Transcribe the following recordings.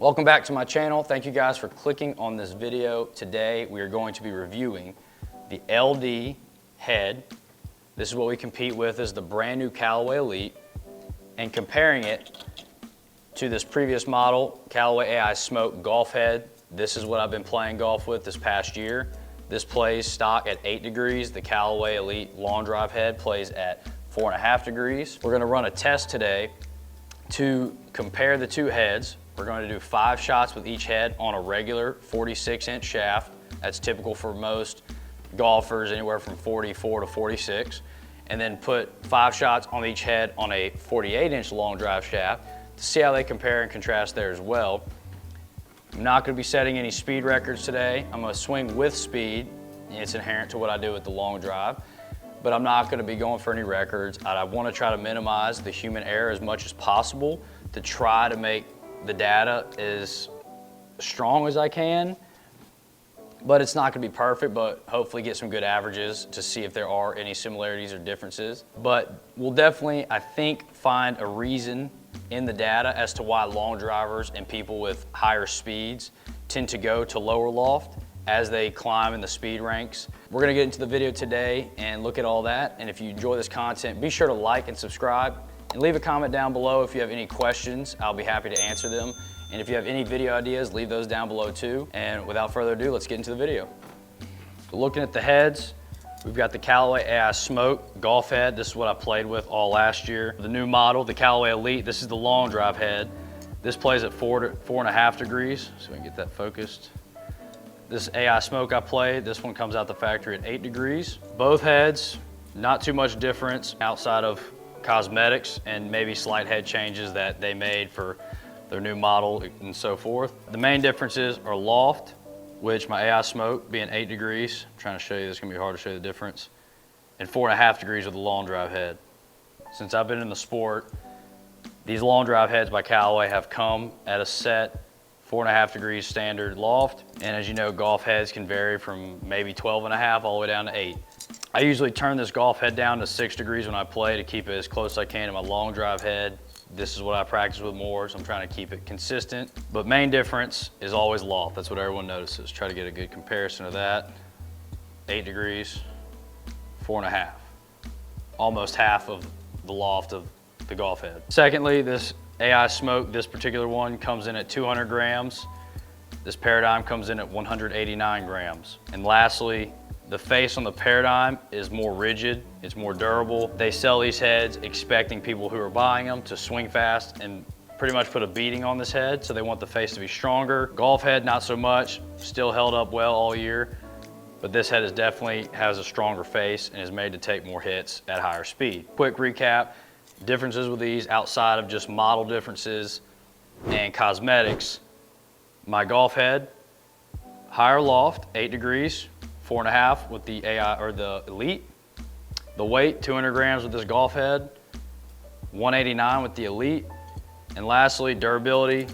Welcome back to my channel. Thank you guys for clicking on this video. Today we are going to be reviewing the LD head. This is what we compete with, is the brand new Callaway ELYTE, and comparing it to this previous model, Callaway Ai Smoke golf head. This is what I've been playing golf with this past year. This plays stock at 8 degrees. The Callaway ELYTE long drive head plays at 4.5 degrees. We're gonna run a test today to compare the two heads. We're going to do 5 shots with each head on a regular 46-inch shaft. That's typical for most golfers, anywhere from 44 to 46. And then put 5 shots on each head on a 48-inch long drive shaft to see how they compare and contrast there as well. I'm not going to be setting any speed records today. I'm going to swing with speed. It's inherent to what I do with the long drive. But I'm not going to be going for any records. I want to try to minimize the human error as much as possible to try to make the data as strong as I can. But it's not going to be perfect, but hopefully get some good averages to see if there are any similarities or differences. But we'll definitely, I think, find a reason in the data as to why long drivers and people with higher speeds tend to go to lower loft as they climb in the speed ranks. We're gonna get into the video today and look at all that. And if you enjoy this content, be sure to like and subscribe and leave a comment down below if you have any questions. I'll be happy to answer them. And if you have any video ideas, leave those down below too. And without further ado, let's get into the video. So looking at the heads, we've got the Callaway Ai Smoke golf head. This is what I played with all last year. The new model, the Callaway ELYTE, this is the long drive head. This plays at 4.5 degrees, so we can get that focused. This Ai Smoke I played, this one comes out the factory at 8 degrees. Both heads, not too much difference outside of cosmetics and maybe slight head changes that they made for their new model and so forth. The main differences are loft, which my Ai Smoke being 8 degrees, I'm trying to show you, this is gonna be hard to show you the difference, and 4.5 degrees with the long drive head. Since I've been in the sport, these long drive heads by Callaway have come at a set 4.5 degrees standard loft. And as you know, golf heads can vary from maybe 12.5 all the way down to 8. I usually turn this golf head down to 6 degrees when I play to keep it as close as I can to my long drive head. This is what I practice with more, so I'm trying to keep it consistent. But main difference is always loft. That's what everyone notices. Try to get a good comparison of that. 8 degrees, 4.5. Almost half of the loft of the golf head. Secondly, this Ai Smoke, this particular one comes in at 200 grams. This Paradigm comes in at 189 grams. And lastly, the face on the Paradigm is more rigid, it's more durable. They sell these heads expecting people who are buying them to swing fast and pretty much put a beating on this head, so they want the face to be stronger. Golf head, not so much, still held up well all year, but this head is definitely has a stronger face and is made to take more hits at higher speed. Quick recap, differences with these outside of just model differences and cosmetics. My golf head, higher loft, 8 degrees, 4.5 with the Ai or the ELYTE. The weight, 200 grams with this golf head, 189 with the ELYTE. And lastly, durability.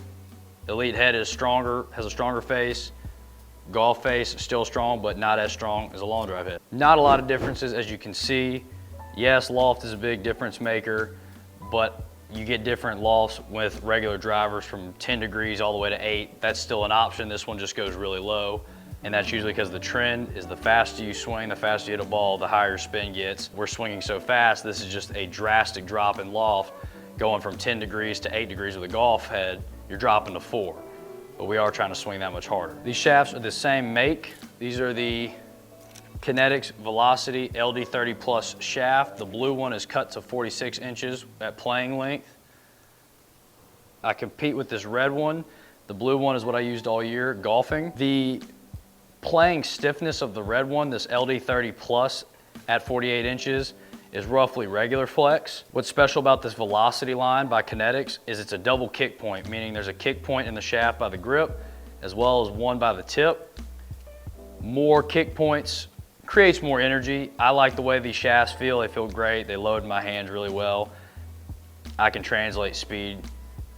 ELYTE head is stronger, has a stronger face. Golf face, still strong, but not as strong as a long drive head. Not a lot of differences as you can see. Yes, loft is a big difference maker, but you get different lofts with regular drivers from 10 degrees all the way to 8. That's still an option. This one just goes really low. And that's usually because the trend is the faster you swing, the faster you hit a ball, the higher spin gets. We're swinging so fast, this is just a drastic drop in loft. Going from 10 degrees to 8 degrees with a golf head, you're dropping to 4. But we are trying to swing that much harder. These shafts are the same make. These are the Kinetics Velocity LD30 Plus shaft. The blue one is cut to 46 inches at playing length. I compete with this red one. The blue one is what I used all year golfing. The playing stiffness of the red one, this LD30 Plus at 48 inches, is roughly regular flex. What's special about this Velocity line by Kinetics is it's a double kick point, meaning there's a kick point in the shaft by the grip, as well as one by the tip. More kick points creates more energy. I like the way these shafts feel. They feel great. They load my hands really well. I can translate speed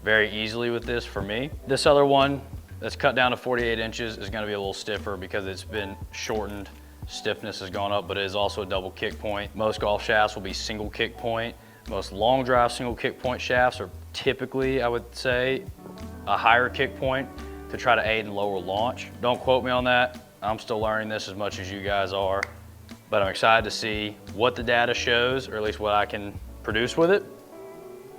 very easily with this for me. This other one that's cut down to 48 inches is gonna be a little stiffer because it's been shortened. Stiffness has gone up, but it is also a double kick point. Most golf shafts will be single kick point. Most long drive single kick point shafts are typically, I would say, a higher kick point to try to aid in lower launch. Don't quote me on that. I'm still learning this as much as you guys are, but I'm excited to see what the data shows, or at least what I can produce with it.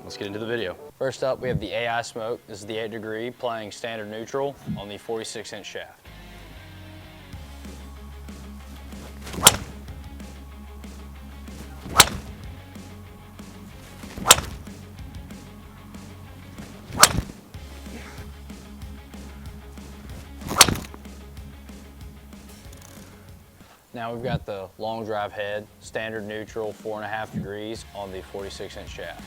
Let's get into the video. First up, we have the Ai Smoke. This is the 8 degree playing standard neutral on the 46-inch shaft. Now we've got the long drive head, standard neutral, 4.5 degrees on the 46-inch shaft.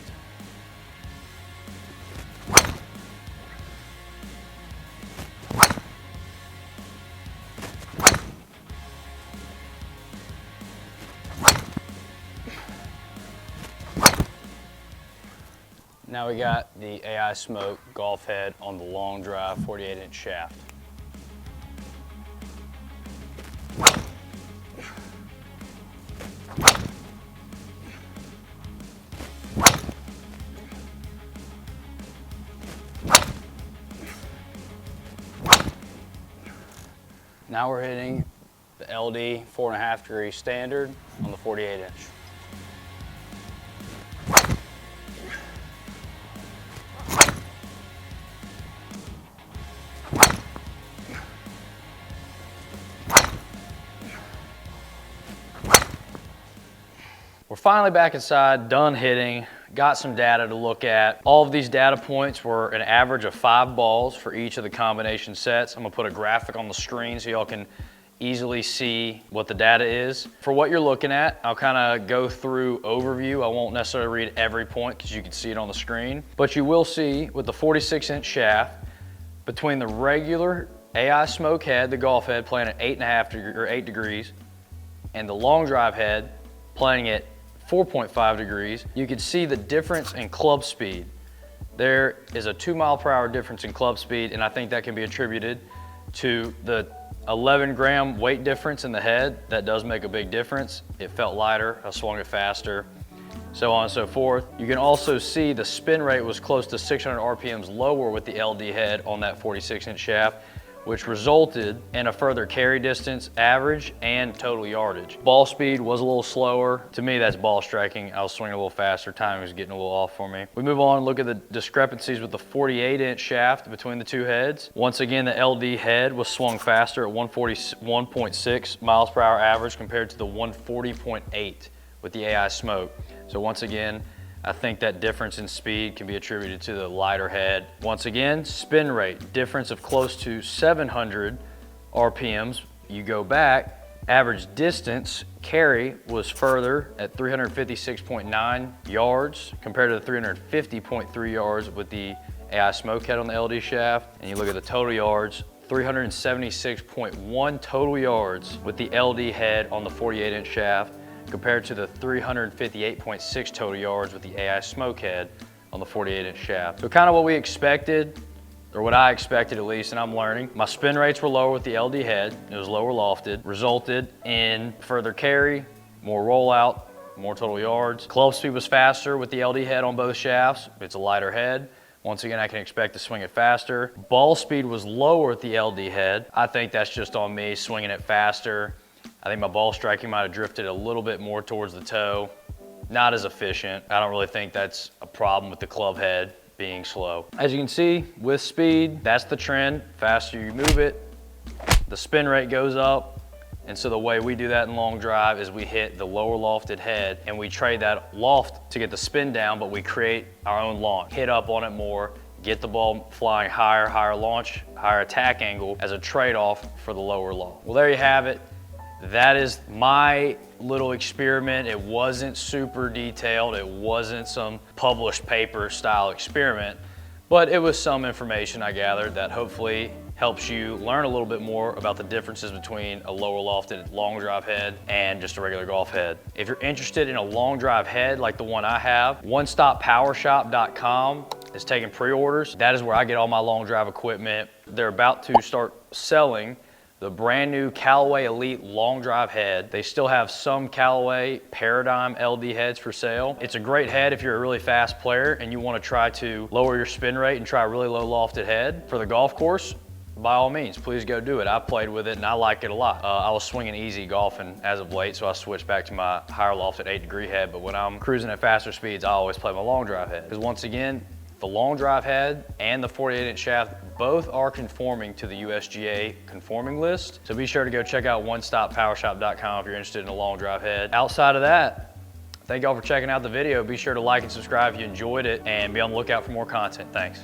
Now we got the Ai Smoke golf head on the long drive 48-inch shaft. Now we're hitting the LD 4.5 degree standard on the 48-inch. We're finally back inside, done hitting, got some data to look at. All of these data points were an average of 5 balls for each of the combination sets. I'm gonna put a graphic on the screen so y'all can easily see what the data is. For what you're looking at, I'll kind of go through overview. I won't necessarily read every point because you can see it on the screen, but you will see with the 46-inch shaft, between the regular Ai Smoke head, the golf head playing at 8 degrees, and the long drive head playing at 4.5 degrees, you can see the difference in club speed. There is a 2 mile/hour difference in club speed, and I think that can be attributed to the 11-gram weight difference in the head. That does make a big difference. It felt lighter, I swung it faster, so on and so forth. You can also see the spin rate was close to 600 RPMs lower with the LD head on that 46-inch shaft, which resulted in a further carry distance, average, and total yardage. Ball speed was a little slower. To me, that's ball striking. I was swinging a little faster. Timing was getting a little off for me. We move on and look at the discrepancies with the 48-inch shaft between the two heads. Once again, the LD head was swung faster at 141.6 miles/hour average compared to the 140.8 with the Ai Smoke. So once again, I think that difference in speed can be attributed to the lighter head. Once again, spin rate, difference of close to 700 RPMs. You go back, average distance carry was further at 356.9 yards compared to the 350.3 yards with the Ai Smoke head on the LD shaft. And you look at the total yards, 376.1 total yards with the LD head on the 48-inch shaft, compared to the 358.6 total yards with the Ai Smoke head on the 48-inch shaft. So kind of what we expected, or what I expected at least, and I'm learning. My spin rates were lower with the LD head. It was lower lofted, resulted in further carry, more rollout, more total yards. Club speed was faster with the LD head on both shafts. It's a lighter head. Once again, I can expect to swing it faster. Ball speed was lower with the LD head. I think that's just on me swinging it faster. I think my ball striking might have drifted a little bit more towards the toe. Not as efficient. I don't really think that's a problem with the club head being slow. As you can see, with speed, that's the trend. Faster you move it, the spin rate goes up. And so the way we do that in long drive is we hit the lower lofted head and we trade that loft to get the spin down, but we create our own launch. Hit up on it more, get the ball flying higher, higher launch, higher attack angle as a trade-off for the lower loft. Well, there you have it. That is my little experiment. It wasn't super detailed. It wasn't some published paper style experiment, but it was some information I gathered that hopefully helps you learn a little bit more about the differences between a lower lofted long drive head and just a regular golf head. If you're interested in a long drive head like the one I have, onestoppowershop.com is taking pre-orders. That is where I get all my long drive equipment. They're about to start selling the brand new Callaway ELYTE long drive head. They still have some Callaway Paradigm LD heads for sale. It's a great head if you're a really fast player and you want to try to lower your spin rate and try a really low lofted head for the golf course. By all means, please go do it. I played with it and I like it a lot. I was swinging easy golfing as of late, so I switched back to my higher lofted 8-degree head, but when I'm cruising at faster speeds, I always play my long drive head. Because once again, the long drive head and the 48-inch shaft both are conforming to the USGA conforming list. So be sure to go check out onestoppowershop.com if you're interested in a long drive head. Outside of that, thank y'all for checking out the video. Be sure to like and subscribe if you enjoyed it and be on the lookout for more content. Thanks.